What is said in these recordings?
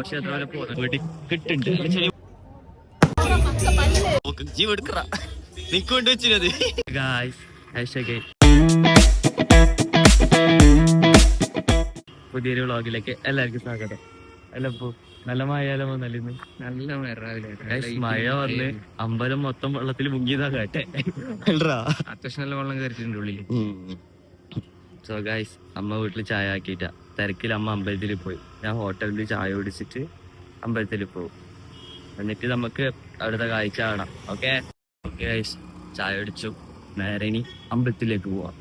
ക്ഷേത്രം പോകുന്നത് കിട്ടുന്നുണ്ട് നിക്കൊണ്ട് വെച്ചിരുന്നത് പുതിയൊരു വ്ളോഗിലേക്ക് എല്ലാവർക്കും സ്വാഗതം. അല്ല ഇപ്പൊ നല്ല മഴയാലോ നല്ലിന്ന് നല്ല മഴ വന്ന് അമ്പലം മൊത്തം വെള്ളത്തിൽ മുങ്ങിയതാ കേട്ടെ. അത്യാവശ്യം നല്ല വെള്ളം കയറിയിട്ടുണ്ട് ഉള്ളില്. സോ ഗൈസ്, അമ്മ വീട്ടിൽ ചായ ആക്കിയിട്ടാ തിരക്കിൽ അമ്മ അമ്പലത്തിൽ പോയി. ഞാൻ ഹോട്ടലിൽ ചായ കുടിച്ചിട്ട് അമ്പലത്തിൽ പോകും. എന്നിട്ട് നമുക്ക് അവിടുത്തെ കാഴ്ച കാണാം. ഓക്കെ ഓക്കെ ഗൈസ്, ചായ കുടിച്ചു. നേരെ ഇനി അമ്പലത്തിലേക്ക് പോവാം.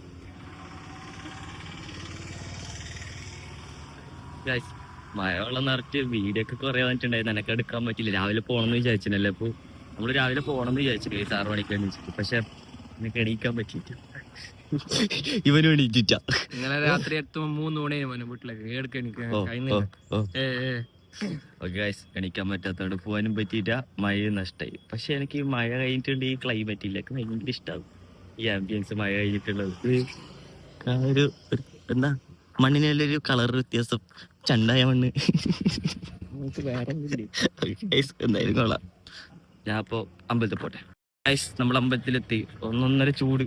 ഗൈസ്, മഴ വെള്ളം നിറച്ച് വീഡിയോ ഒക്കെ കുറെ വന്നിട്ടുണ്ടായിരുന്നു. എനക്ക് എടുക്കാൻ പറ്റില്ല. രാവിലെ പോകണമെന്ന് വിചാരിച്ചില്ലല്ലോ. അപ്പോൾ നമ്മള് രാവിലെ പോകണമെന്ന് വിചാരിച്ചില്ല 6 മണിക്ക് എണീച്ചിട്ട്. പക്ഷെ എനിക്ക് എണീക്കാൻ പറ്റിയിട്ട് ഇവനും എണീറ്റിട്ട. ഇന്നലെ രാത്രി എത്തുമ്പോ 3 മണിയായി വീട്ടിലേക്ക്. ഓക്കെ ഗൈസ്, എണീക്കാൻ പറ്റാത്തതുകൊണ്ട് പോകാനും പറ്റിയിട്ട. മഴ നഷ്ടമായി. പക്ഷെ എനിക്ക് ഈ മഴ കഴിഞ്ഞിട്ടുണ്ട് ഈ ക്ലൈമറ്റിലേക്ക് ഭയങ്കര ഇഷ്ടമാകും. ഈ ആംബിയൻസ് മഴ കഴിഞ്ഞിട്ടുള്ളത് ഒരു എന്താ മണ്ണിനല്ലൊരു കളർ വ്യത്യാസം. ചണ്ടായ മണ്ണ് എന്തായാലും കൊള്ളാം. ഞാൻ അപ്പോ അമ്പലത്തിൽ പോട്ടെ. ഗൈസ്, നമ്മൾ അമ്പലത്തിലെത്തി. 1.5 ചൂട്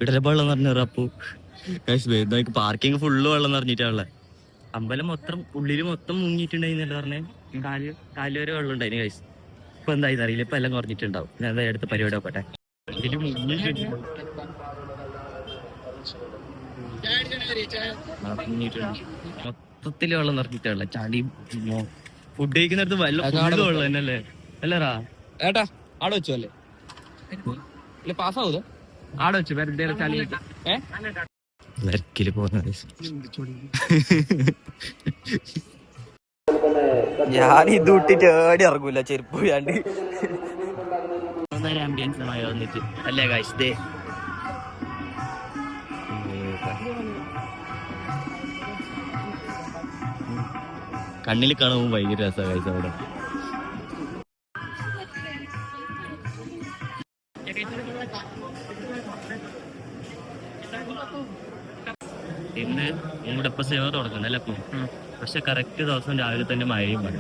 ഇടല വെള്ളം നിറഞ്ഞ അപ്പോ ഗൈസ് പാർക്കിംഗ് ഫുള്ള് വെള്ളം നിറഞ്ഞിട്ടാണുള്ള. അമ്പലം മൊത്തം ഉള്ളില് മൊത്തം മുങ്ങിയിട്ടുണ്ടായിരുന്നല്ല പറഞ്ഞേ. കാല് വരെ വെള്ളം ഉണ്ടായിരുന്നു ഗൈസ്. ഇപ്പൊ എന്തായിരുന്നു അറിയില്ല. ഇപ്പൊ എല്ലാം കുറഞ്ഞിട്ടുണ്ടാവും. ഞാൻ എന്താ അടുത്ത പരിപാടി നോക്കട്ടെ. ഇതില് മുങ്ങിയിട്ടുണ്ട്. മൊത്തത്തില് വെള്ളം നിറഞ്ഞിട്ടുള്ള ചാടി. ഫുഡ് കഴിക്കുന്നിടത്ത് വെള്ളം വെള്ളം തന്നെയല്ലേ അല്ലറാ ഏട്ടാ? ആടെ വെച്ചു അല്ലേ പാസ്സാവൂതോ? ആടെ വെച്ചു വെറുതെ ചളിക്കില് പോകുന്ന. ഞാൻ ഇത് വിട്ടിട്ട് ഏടി ഇറങ്ങൂല ചെരുപ്പ് ഇടാണ്ട്. ആംബിയൻസ് മഴ വന്നിട്ട് അല്ലേ ഗൈസ്. ദേ കണ്ണിൽ കാണുമ്പോൾ ഭയങ്കര രസമാണ് ഗൈസ്. അവിടെ ഇന്ന് മൂടപ്പ സേവ തുടങ്ങുന്നല്ലേ അപ്പൊ. പക്ഷെ കറക്റ്റ് ദിവസം രാവിലെ തന്നെ മഴയും മഴ.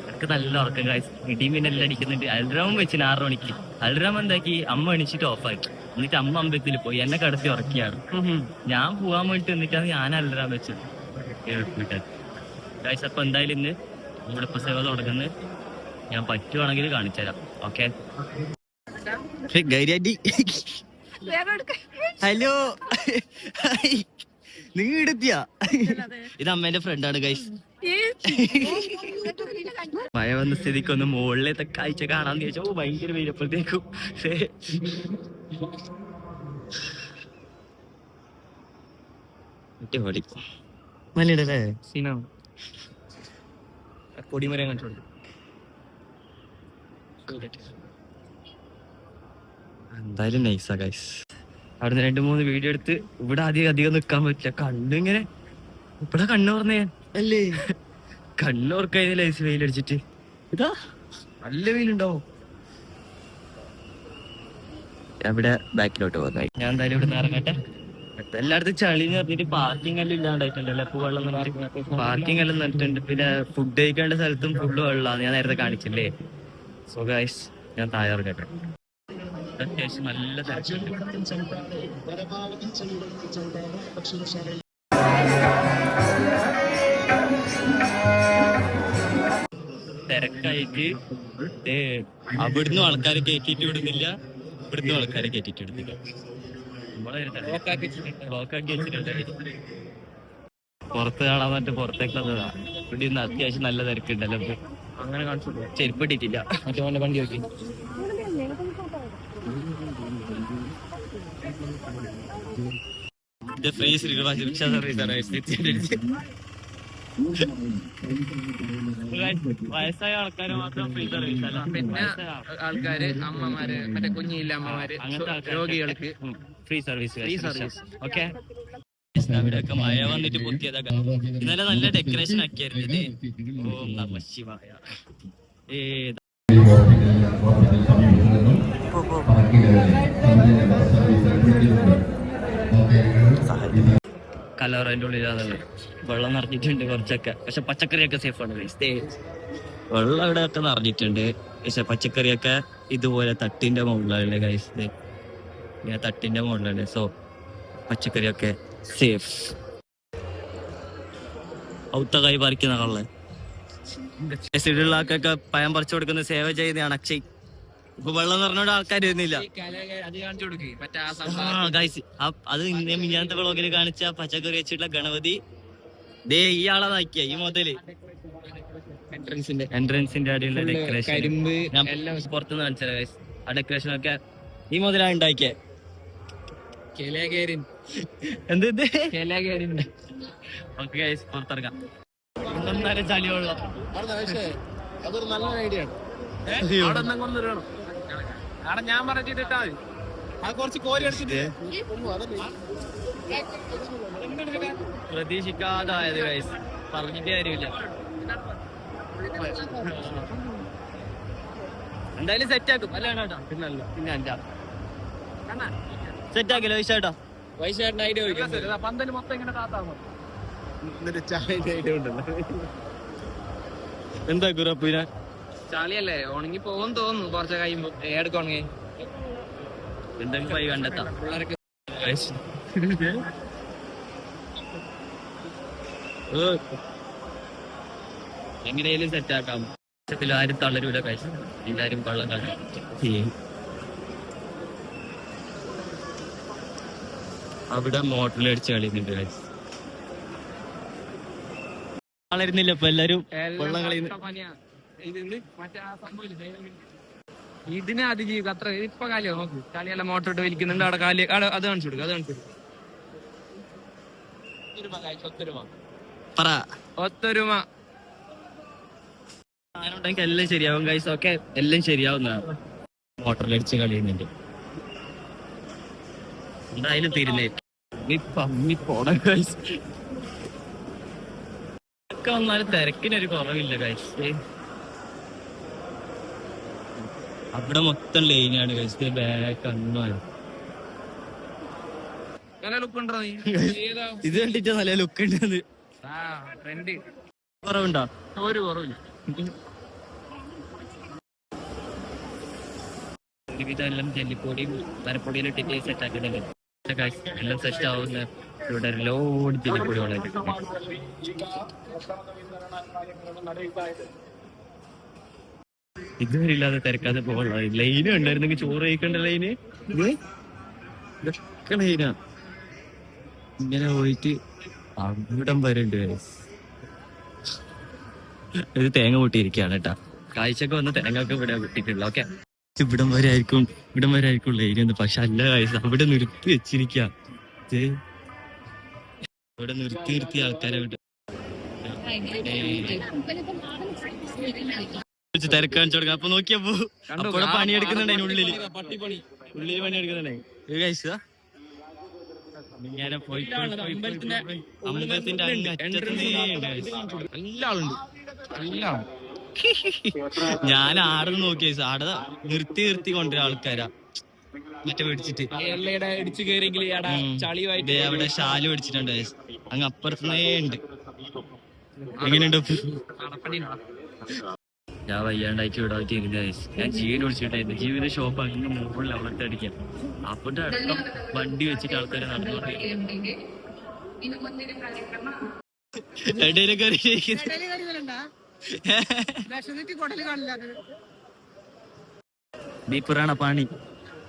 എനിക്ക് നല്ല ഉറക്കം ഗൈസ്. ഇടിയും പിന്നെല്ലാം അടിക്കുന്നുണ്ട്. അൽറാം വെച്ചിന് 6 മണിക്ക്. അൽറാം എന്താക്കി അമ്മ എണിച്ചിട്ട് ഓഫാക്കി. എന്നിട്ട് അമ്മ അമ്പലത്തിൽ പോയി എന്നെ കടത്തി ഉറക്കിയാണ്. ഞാൻ പോകാൻ വേണ്ടിട്ട് എന്നിട്ടാണ് ഞാൻ അൽറാം വെച്ചത് ഗൈസ്. അപ്പൊ എന്തായാലും ഇന്ന് മൂടപ്പ സേവ തുടങ്ങുന്നത് ഞാൻ പറ്റുവാണെങ്കിൽ കാണിച്ചു തരാം. ഓക്കെ ഹലോ, നിങ്ങൾ എടുത്തിയാ? ഇത് അമ്മേന്റെ ഫ്രണ്ടാണ് ഗൈസ്. മഴ വന്ന സ്ഥിതിക്ക് ഒന്ന് മുകളിലത്തെ കാഴ്ച കാണാന്ന് ചോദിച്ചാ ഭയങ്കര വീരപ്പോഴത്തേക്കും മലയിടല്ലേ സീനാണ്. കൊടിമരം കണ്ടിട്ടുണ്ട്. എന്തായാലും നൈസാ ഗൈസ്. അവിടുന്ന് 2-3 വീഡിയോ എടുത്ത് ഇവിടെ അധികം നിക്കാൻ പറ്റില്ല. കണ്ണിങ്ങനെ ഇവിടെ കണ്ണ് പറഞ്ഞേ അല്ലേ. കണ്ണോർക്കായിരുന്നു ലൈസ് വെയിലടിച്ചിട്ട്. ഇതാ നല്ല വെയിലുണ്ടാവും. അവിടെ ബാക്കിലോട്ട് പോകുന്ന ഞാൻ എന്തായാലും ഇവിടെ നിന്ന് ഇറങ്ങട്ടെ. എല്ലായിടത്തും ചളി നിറഞ്ഞിട്ട് പാർക്കിംഗ് എല്ലാം ഇല്ലാണ്ടായിട്ടുണ്ടല്ലോ. ഇപ്പൊ വെള്ളം പാർക്കിംഗ് എല്ലാം നിന്നിട്ടുണ്ട്. പിന്നെ ഫുഡ് കഴിക്കേണ്ട സ്ഥലത്തും ഫുള്ള് വെള്ളമാണ്. ഞാൻ നേരത്തെ കാണിച്ചില്ലേ. സോ ഗൈസ്, ഞാൻ താഴെ ഇറങ്ങട്ടെ. അത്യാവശ്യം നല്ല തിരക്കായിട്ട് അവിടുന്ന് ആൾക്കാരെ കയറ്റിട്ട് വിടുന്നില്ല, ഇവിടുന്ന് ആൾക്കാരെ കയറ്റിട്ട് വിടുന്നില്ല. ബ്ലോക്കാക്കി വെച്ചിട്ടുണ്ട്. പുറത്ത് കാണാൻ പറ്റും. പുറത്തേക്ക് ഇവിടെ ഇന്ന് അത്യാവശ്യം നല്ല തിരക്കുണ്ടല്ലോ. അങ്ങനെ കാണിച്ചു ചെരുപ്പ് ഇട്ടിട്ടില്ല. മറ്റേ വണ്ടി നോക്കി. ഇത് ഫ്രീ റിക്ഷ സർവീസ്. വയസ്സായ ആൾക്കാരെ മാത്രം ഫ്രീ സർവീസ് അല്ല. പിന്നെ ആൾക്കാര്, അമ്മമാര്, മറ്റേ കുഞ്ഞില്ല അമ്മമാര്, അങ്ങനത്തെ രോഗികൾക്ക് ഫ്രീ സർവീസ്. ഓക്കെ, അവിടെയൊക്കെ മഴ വന്നിട്ട് പൊത്തിയതൊക്കെ ഇന്നലെ നല്ല ഡെക്കറേഷൻ ആക്കിയായിരുന്നു. ഓം നമഃ ശിവായ. കലവറേന്റെ ഉള്ളിലാണത്. വെള്ളം നിറഞ്ഞിട്ടുണ്ട് കുറച്ചൊക്കെ, പക്ഷെ പച്ചക്കറിയൊക്കെ സേഫാണ്. വെള്ളം ഇവിടെ ഒക്കെ നിറഞ്ഞിട്ടുണ്ട്, പക്ഷെ പച്ചക്കറിയൊക്കെ ഇതുപോലെ തട്ടിന്റെ മുകളിലാണ് ഗൈസ്. ഇങ്ങനെ തട്ടിന്റെ മുകളിലാണ്. സോ പച്ചക്കറിയൊക്കെ സേഫ്. ഔത്ത കൈ പറിക്കുന്ന കള്ള് ഉള്ള ആൾക്കൊക്കെ പയം പറിച്ചു കൊടുക്കുന്ന സേവ ചെയ്യുന്നതാണ് അക്ഷയ്. ഇപ്പൊ വെള്ളം നിറഞ്ഞോണ്ട് ആൾക്കാർ വരുന്നില്ല. അത് മിഞ്ഞാന്നത്തെ വ്ളോഗിൽ കാണിച്ച പച്ചക്കറി വെച്ചിട്ടുള്ള ഗണപതി ദേ ഇയാളെ നോക്കിയ ഈ മുതല് എൻട്രൻസിന്റെ അടിയുള്ള ഡെക്കറേഷൻ ഞാൻ പുറത്തുനിന്ന് കാണിച്ചത് ഗൈസ്. ആ ഡെക്കറേഷൻ ഒക്കെ ഈ മുതലാണ് ഉണ്ടാക്കിയ. എന്ത് ഓക്കെ ഗൈസ്, പുറത്തിറങ്ങാം. ചളിയുള്ള അതൊരു നല്ല ഐഡിയ ആണ്. ഞാൻ പറഞ്ഞിട്ടാ മതി. അത് കുറച്ച് കോരി അടിച്ചിട്ട് പ്രതീക്ഷിക്കാതായത് ഗൈസ്, പറഞ്ഞിട്ട് കാര്യമില്ല. എന്തായാലും സെറ്റ് ആക്കും അല്ല കേട്ടോ. പിന്നെ സെറ്റ് ആക്കില്ല വൈശേട്ടാ. വൈശേട്ടൻ ഐഡിയ പന്തല് മൊത്തം ഇങ്ങനെ കാത്താമോ. എന്താ കുറപ്പിന ചളിയല്ലേ, ഉണങ്ങി പോകും തോന്നുന്നു കുറച്ച് കഴിയുമ്പോ. ഏടക്ക് ഉണങ്ങി എന്തെങ്കിലും വഴി കണ്ടെത്താം. എങ്ങനെയും സെറ്റ് ആക്കാം. ആരും തളരൂല കഴിച്ചു, എല്ലാരും വെള്ളം കാണും. അവിടെ മോട്ടറിലടിച്ച് കളിക്കുന്നുണ്ട് കഴിച്ചു. വളരുന്നില്ല ഇപ്പൊ എല്ലാരും വെള്ളം കളിയുന്നു. ഇതിനെ അതിജീവിക്കും അത്ര. ഇപ്പൊ കാലിയോ നോക്ക്, കളിയെല്ലാം മോട്ടർ ഇട്ട് വലിക്കുന്നുണ്ട്. അവിടെ കാലി അത് കാണിച്ചു കൊടുക്കും, അത് കാണിച്ചു കൊടുക്കും. ഒത്തൊരുമ ഉണ്ടെങ്കിൽ എല്ലാം ശരിയാവും ഗൈസ്. ഒക്കെ എല്ലാം ശരിയാവുന്നതാണ്. മോട്ടറിലടിച്ച് കളിയുന്നുണ്ട്. എന്തായാലും തീരുന്നേ ഗൈസ്. ഒക്കെ വന്നാലും തിരക്കിനൊരു കുറവില്ല ഗൈസ്. അവിടെ മൊത്തം ലൈനാണ് ഗൈസ്. ബാക്ക് ഒന്നും ഇത് കണ്ടിട്ട് നല്ല ലുക്ക് ഉണ്ട്. കുറവുണ്ടോ? ഒരു കുറവില്ല. ഒരുവിധം എല്ലാം ജെല്ലിപ്പൊടിയും മരപ്പൊടിയിലും ഇട്ടിട്ട് സെറ്റ് ആക്കുന്നുണ്ട്. എല്ലാം സെറ്റ് ആവുന്ന ഇവിടെ ലോഡ് ജെല്ലിപ്പൊടി വളരെ ഇതുവരെ ഇല്ലാതെ തിരക്കാതെ പോകാനുള്ള ലൈന് ഉണ്ടായിരുന്നെങ്കിൽ ചോറ് കഴിക്കേണ്ട ലൈന്. ഇതൊക്കെ ലൈനാ. ഇങ്ങനെ പോയിട്ട് അവിടം വരെ ഉണ്ട്. ഇത് തേങ്ങ പൊട്ടിയിരിക്കുകയാണ് കേട്ടാ. കാഴ്ചക്ക് വന്ന് തേങ്ങ ഒക്കെ ഇവിടെ പൊട്ടിട്ടുള്ള. ഓക്കെ, ഇവിടം വരെ ആയിരിക്കും ലൈന്. പക്ഷെ അല്ല കാഴ്ച അവിടെ നിർത്തി വെച്ചിരിക്ക. ഇവിടെ നിർത്തി ആൾക്കാരെ വിട്ട് തിരക്ക് കാണിച്ചു കൊടുക്കാം. അപ്പൊ നോക്കിയപ്പോ അവിടെ പണിയെടുക്കുന്നുണ്ട്. അതിനുള്ളില് പണിയെടുക്കുന്നുണ്ട് കഴിച്ച. ഇങ്ങനെ പോയിട്ട് അമ്പലത്തിന്റെ ഞാൻ ആടെ നോക്കിയ ആടെ നിർത്തി കൊണ്ടുവരാ ആൾക്കാരാ മറ്റേ മേടിച്ചിട്ട്. അവിടെ ഷാല് മേടിച്ചിട്ടുണ്ട്. അങ്ങ് അപ്പുറത്തുനിന്നേ ഉണ്ട്. എങ്ങനെയുണ്ട്? ഞാൻ വയ്യാണ്ടായിട്ട് ഇവിടെ ഇരുന്ന ഞാൻ ജീവൻ വിളിച്ചിട്ടായിരുന്നു. ജീവിത ഷോപ്പാക്കി മുകളിൽ അവിടത്തെ അടിക്കാം. അപ്പൻ്റെ അടക്കം വണ്ടി വെച്ചിട്ട് ആൾക്കാർ നടന്നോണ്ട് ഇടയിലൊക്കെ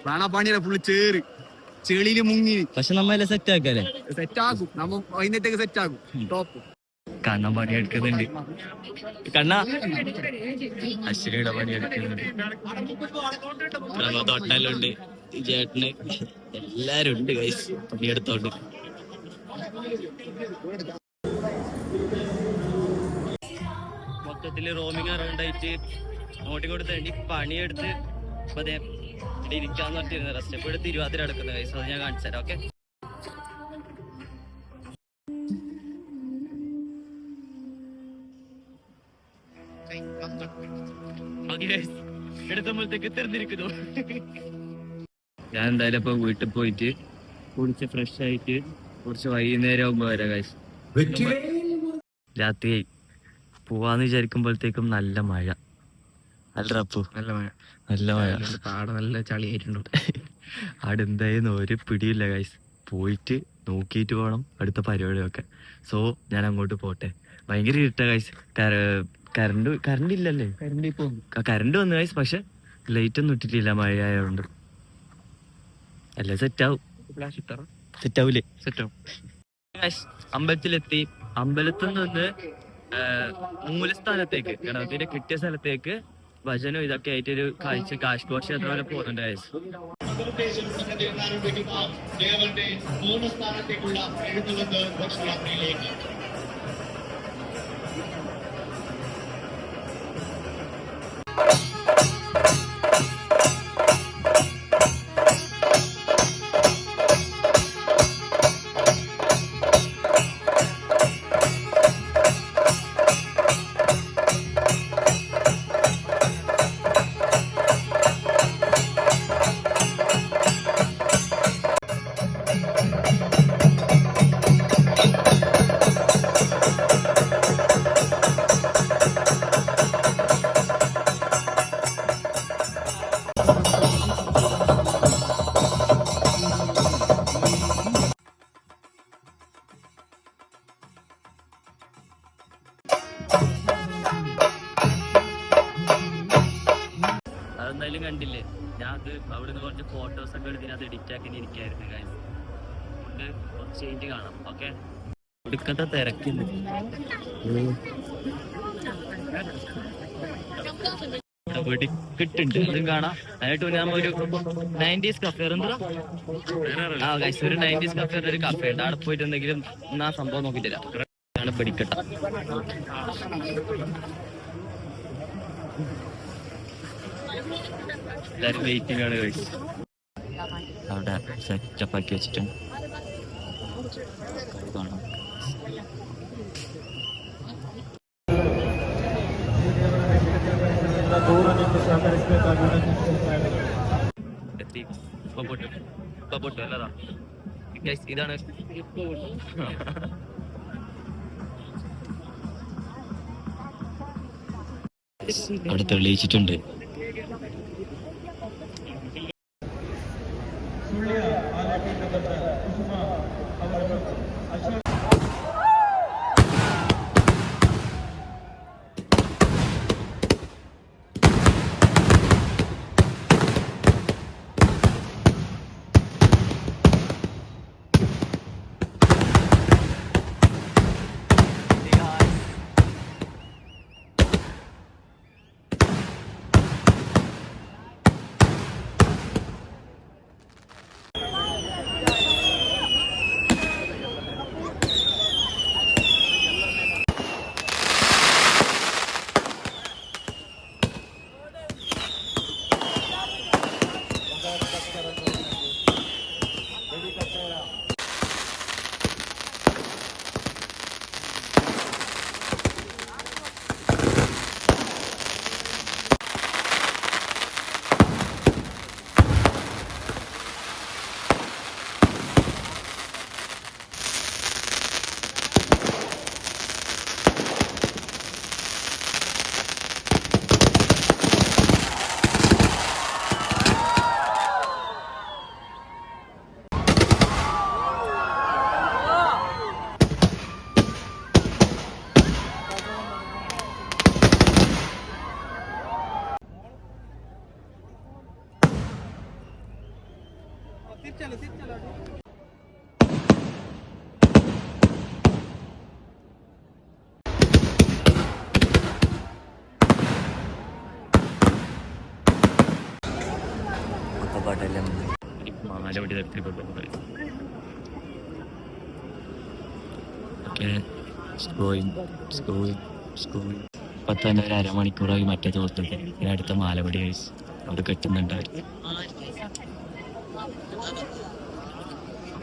പ്രാണപാണിയുടെ ഫുള്ള് ചേറ് ചെളിയില് മുങ്ങി. പക്ഷെ നമ്മളെല്ലാം സെറ്റ് ആക്കല്ലേ? സെറ്റ് ആക്കും. നമ്മ വൈകുന്നേരത്തേക്ക് സെറ്റ് ആക്കും. ടോപ്പ് കണ്ണൻ പണിയെടുക്കുന്നുണ്ട്. കണ്ണ അശ്വരിയുടെ പണിയെടുക്കുന്നുണ്ട്. തൊട്ടലുണ്ട്, ചേട്ടന് എല്ലാരും ഉണ്ട് ഗൈസ് പണിയെടുത്തോണ്ട്. മൊത്തത്തില് റോമിങ് അറൗണ്ട് ആയിട്ട് അങ്ങോട്ടും കൊടുത്ത് വേണ്ടി പണിയെടുത്ത് ഇപ്പൊ അതെ ഇവിടെ ഇരിക്കാന്ന് പറഞ്ഞിരുന്നത്. റെസ്റ്റ് ഇപ്പൊ ഇവിടെ തിരുവാതിര എടുക്കുന്നത് ഗൈസ്. അത് ഞാൻ കാണിച്ചു തരാം. ഓക്കെ, എടുക്കുമ്പോഴത്തേക്ക് തെരഞ്ഞെടുക്കുന്നു. ഞാൻ എന്തായാലും ഇപ്പൊ വീട്ടിൽ പോയിട്ട് കുളിച്ച് ഫ്രഷ് ആയിട്ട് കുറച്ച് വൈകുന്നേരം ആകുമ്പോ വരാം ഗൈസ്. രാത്രി പോവാന്ന് വിചാരിക്കുമ്പോഴത്തേക്കും നല്ല മഴ. അല്ലപ്പോ നല്ല മഴ, നല്ല മഴ, പാടം നല്ല ചളിയായിട്ടുണ്ട്. അവിടെ എന്തായിരുന്നു ഒരു പിടിയില്ല ഗൈസ്. പോയിട്ട് നോക്കിയിട്ട് പോകണം അടുത്ത പരിപാടിയൊക്കെ. സോ ഞാൻ അങ്ങോട്ട് പോട്ടെ. ഭയങ്കര ഇരുട്ടാ ഗൈസ്. കറണ്ട് ഇല്ലല്ലേ? കറണ്ട് വന്നു ഗൈസ്, പക്ഷെ ലൈറ്റ് ഒന്നും ഇട്ടിട്ടില്ല മഴ ആയതുകൊണ്ട്. അല്ലേ സെറ്റാവും. സെറ്റാവൂലേ? സെറ്റാവും. അമ്പലത്തിലെത്തി. അമ്പലത്തിൽ നിന്ന് മൂലസ്ഥാനത്തേക്ക്, ഗണപതിന്റെ കിട്ടിയ സ്ഥലത്തേക്ക് ഭജനം ഇതൊക്കെ ആയിട്ടൊരു കാശ് ക്ഷേത്രം വരെ പോകുന്നുണ്ട് ഗൈസ്. മൂലസ്ഥാനത്തേക്കുള്ള എഴുന്നള്ളത്ത് ഘോഷയാത്രയിലേക്ക്. അതെന്തായാലും കണ്ടില്ലേ, ഞാൻ അത് അവിടുന്ന് കുറച്ച് ഫോട്ടോസ് ഒക്കെ എടുത്തിട്ട് അത് എഡിറ്റ് ആക്കി ഇരിക്കായിരുന്നു. നമുക്ക് കുറച്ച് ചേഞ്ച് കാണാം. ഓക്കെ, ഒടുക്കത്തെ തിരക്കില്ല. വെടിക്കെട്ടുണ്ട്, അതും കാണാം. അതിനായിട്ട് ഞാൻ ഒരു 90s കഫേ, ആ ഗൈസ്, ഒരു 90s കഫേന്റെ ഒരു കഫേ ഉണ്ട്. അവിടെ പോയിട്ട് എന്തെങ്കിലും ആ സംഭവം നോക്കിയിട്ടില്ല. ആണ് വെടിക്കെട്ട. എല്ലാരും വെയിറ്റിംഗ് ആണ് ഗൈസ്. അവിടെ സെറ്റപ്പ് ആക്കി വെച്ചിട്ടുണ്ട്. കാണാം. അല്ലതാ ഇതാണ് അവിടെ തെളിയിച്ചിട്ടുണ്ട്. പാട്ടെല്ലാം മാലവടി തരത്തിൽപ്പെട്ടു. ഇപ്പൊ തന്നെ ഒരു അരമണിക്കൂറായി മറ്റേ തോർത്തിട്ട് അടുത്ത മാലവടി കഴിച്ച് അവിടെ കെട്ടുന്നുണ്ടായിരുന്നു.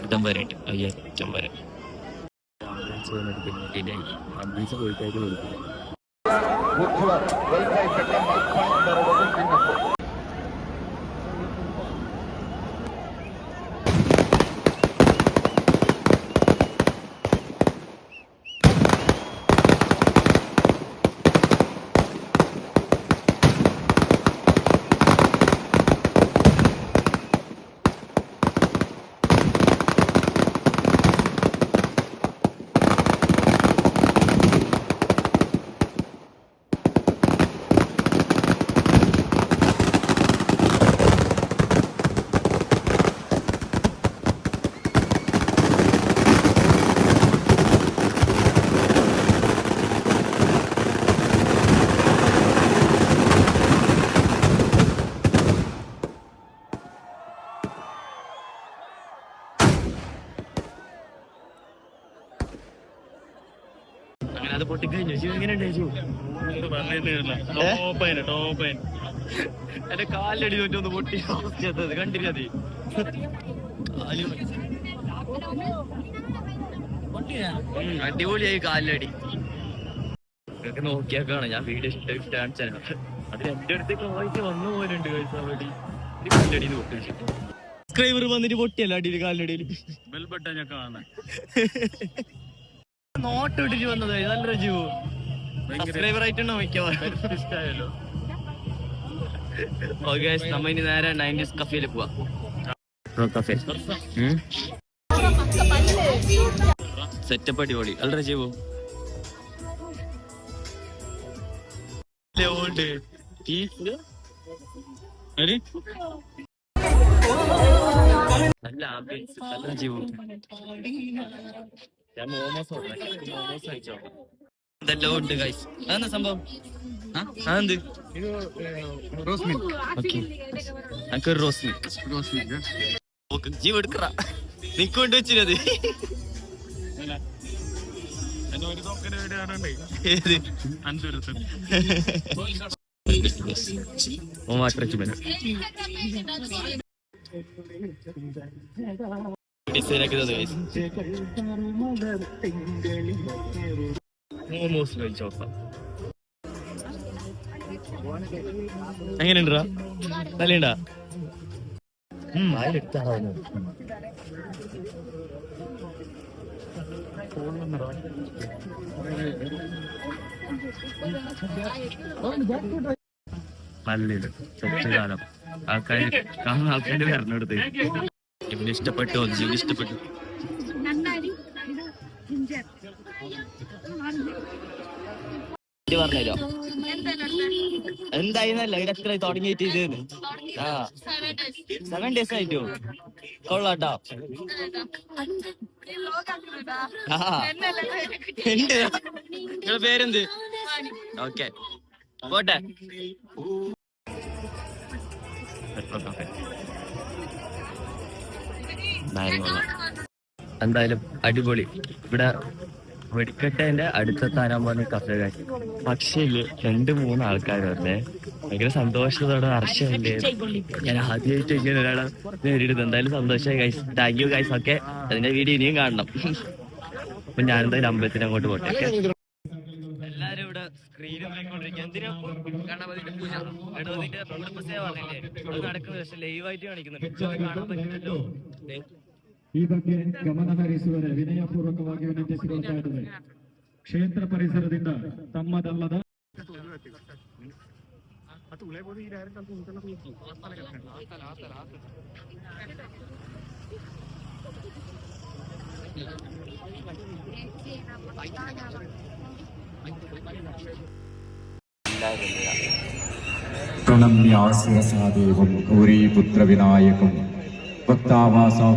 ഇടം വരെ ഉണ്ട്, അയ്യറ്റം വരെ. ആംബുലൻസ് പോയിട്ടായിട്ട് കൊടുക്കില്ല. അങ്ങനെ അത് പൊട്ടിക്കഴിഞ്ഞു. ശിവ എങ്ങനെ ഉണ്ടായിരുന്നു? എന്റെ കാലടി തോറ്റൊന്ന് പൊട്ടി അവസ്ഥയത് കണ്ടില്ല. അടിപൊളിയായി കാലടി. ഇതൊക്കെ നോക്കിയാക്കാണ് ഞാൻ വീഡിയോ കാണിച്ചു. അത് എന്റെ അടുത്തേക്ക് വായിച്ച് വന്നു പോലുണ്ട് കഴിച്ചാടി പൊട്ടി. സബ്സ്ക്രൈബർ വന്നിട്ട് പൊട്ടിയല്ല അടിയിൽ കാലിനടിയിൽ നോട്ട് ഇട്ടിട്ട് വന്നത്. നല്ല ജീവോ സബ്സ്ക്രൈബർ ആയിട്ടുണ്ടോ മിക്കവാറും ഇഷ്ടമായല്ലോ. ഓക്കെ നമ്മ ഇനി നേരെ 90s കഫേയിൽ പോവാ. കഫേ സെറ്റപ്പ് അടിപൊളി. അല്ല ജീവോ നല്ല ആംബിയൻസ്. നല്ല ജീവോ ഞാൻ മോമോസ് കഴിച്ചോ. ഇതെല്ലാം ഉണ്ട് ഗൈസ്. അതെന്താ സംഭവം? അതെന്ത്? ഓക്കെ എനിക്കൊരു റോസ് മിൽക്ക് ജീവ് എടുക്കറ നിക്ക് കൊണ്ട് വെച്ചിരുന്നത്. മോമോസ് കഴിച്ചോക്കാം. എങ്ങനെയുണ്ടാ? നല്ലണ്ടാ? നല്ലത് സ്വച്ഛകാലം ആൾക്കാര് കാണുന്ന ആൾക്കാര് വരണടുത്ത് ഇവന് ഇഷ്ടപ്പെട്ടു. ജീവന് ഇഷ്ടപ്പെട്ടു. പറഞ്ഞല്ലോ എന്തായിരുന്നല്ലോ ഇടയ്ക്ക് തുടങ്ങിയിട്ട് ഇത് 7 days ആയിട്ടോ. കൊള്ളാട്ടോ. ഉണ്ട്. നിങ്ങളെ പേരെന്ത്? ഓക്കെ പോട്ടെ. എന്തായാലും അടിപൊളി. ഇവിടെ വെടിക്കെട്ടേന്റെ അടുത്തെത്താനാൻ പോകുന്ന കഫേ കാശ്. പക്ഷേ 2-3 ആൾക്കാർ വരണേ ഭയങ്കര സന്തോഷത്തോടെ ഹർഷമില്ലേ. ഞാൻ ആദ്യമായിട്ട് ഇങ്ങനെ ഒരാളെ നേരിടുന്നത്. എന്തായാലും സന്തോഷമായി guys. Thank you guys. Okay അതിന്റെ വീഡിയോ ഇനിയും കാണണം. അപ്പൊ ഞാനെന്തായാലും അമ്പലത്തിന് അങ്ങോട്ട് പോട്ടെ. എല്ലാരും ഇവിടെ സ്ക്രീനും എന്തിനാ ഗണപതിന്റെ പൂജ ഗണപതിന്റെ കുടുംബസേവ പറഞ്ഞില്ലേ അത് നടക്കുന്ന പക്ഷെ ലൈവായിട്ട് കാണിക്കുന്നുണ്ട്. കാണാൻ പറ്റുന്നല്ലോ. ಈ ಬಗ್ಗೆ ಗಮನ ಹರಿಸುವರೆ ವಿನಯಪೂರ್ವಕವಾಗಿ ವಿನಂತಿಸಿಕೊಳ್ತಾ ಇದ್ದೇವೆ. ಕ್ಷೇತ್ರ ಪರಿಸರದಿಂದ ತಮ್ಮದಲ್ಲದ പ്രണമ്യാസ്യസാദേവം ഗൗരീപുത്ര വിനായകം ഭക്താവാസം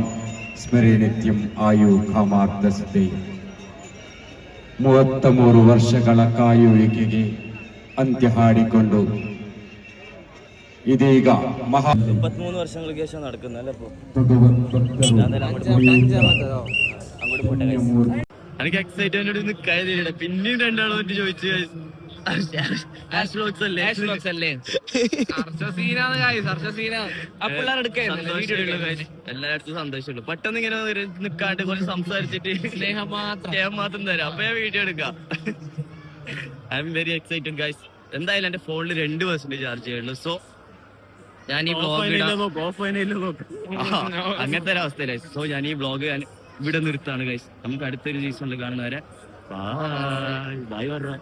സ്മരേ നിത്യം ആയു ಕಾಮಾರ್ಥಸಿದ್ಧಿ. 33 ವರ್ಷಗಳ ಕಾಯುವಿಕೆಗೆ ಅಂತ್ಯ ಹಾಡಿಕೊಂಡು ಇದೀಗ 33 വർഷങ്ങൾക്ക് ശേഷം നടക്കുന്നല്ലേ. എനിക്ക് എക്സൈറ്റ്മെന്റ് നിൽക്കാതില്ല. പിന്നെയും 2 ആളോ ചോദിച്ചു എല്ലായിടത്തും സന്തോഷമുള്ളൂ. പെട്ടെന്ന് ഇങ്ങനെ നിക്കാണ്ട് കുറച്ച് സംസാരിച്ചിട്ട് സ്നേഹം മാത്രം തരാം. അപ്പൊ ഞാൻ വീഡിയോ എടുക്കാം. I am very excited guys. എന്തായാലും എന്റെ ഫോണിൽ 2% ചാർജ് ചെയ്യുള്ളൂ. സോ ഞാൻ ഈ ബ്ലോഗ് അങ്ങനത്തെ ഒരു അവസ്ഥയിലായി. സോ ഞാൻ ഈ ബ്ലോഗ് ഇവിടെ നിർത്താണ് ഗൈസ്. നമുക്ക് അടുത്തൊരു സീസണിൽ കാണുന്നവരെ ബൈ ബൈ.